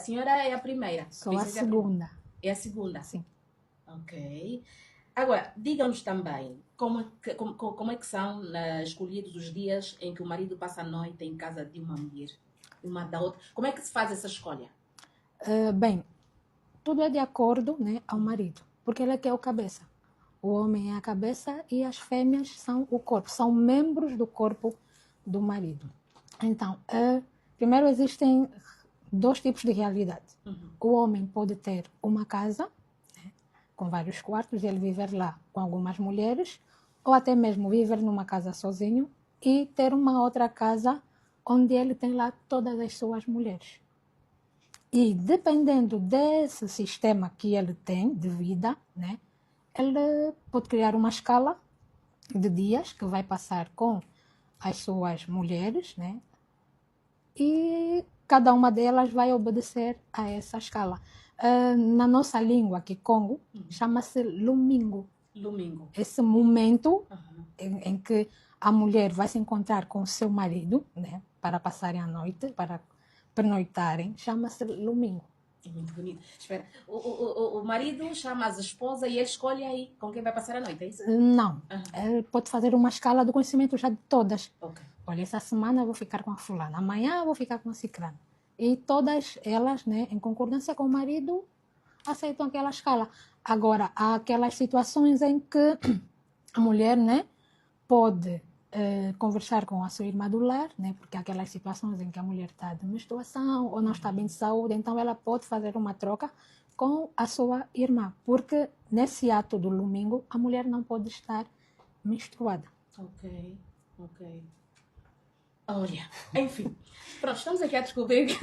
A senhora é a primeira. Sou a segunda. É a segunda? Sim. Ok. Agora, diga-nos também como é que são escolhidos os dias em que o marido passa a noite em casa de uma mulher, uma da outra. Como é que se faz essa escolha? Bem, tudo é de acordo, né, ao marido, porque ele é que é o cabeça. O homem é a cabeça e as fêmeas são o corpo, são membros do corpo do marido. Então, primeiro existem dois tipos de realidade. O homem pode ter uma casa, né, com vários quartos, e ele viver lá com algumas mulheres, ou até mesmo viver numa casa sozinho e ter uma outra casa onde ele tem lá todas as suas mulheres. E dependendo desse sistema que ele tem de vida, né, ele pode criar uma escala de dias que vai passar com as suas mulheres, né, e cada uma delas vai obedecer a essa escala. Na nossa língua, Kikongo, chama-se lumingo. Lumingo. Esse momento em que a mulher vai se encontrar com o seu marido, né, para passarem a noite, para pernoitarem, chama-se lumingo. Muito bonito. Espera, o marido chama as esposas e ele escolhe aí com quem vai passar a noite, é isso? Não. Ele pode fazer uma escala do conhecimento já de todas. Ok. Olha, essa semana eu vou ficar com a fulana, amanhã eu vou ficar com a ciclana. E todas elas, né, em concordância com o marido, aceitam aquela escala. Agora, há aquelas situações em que a mulher, né, pode conversar com a sua irmã do lar, né, porque há aquelas situações em que a mulher está de menstruação ou não está bem de saúde, então ela pode fazer uma troca com a sua irmã, porque nesse ato do domingo a mulher não pode estar menstruada. Ok, ok. Olha, enfim, pronto, estamos aqui a descobrir.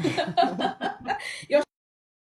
Eu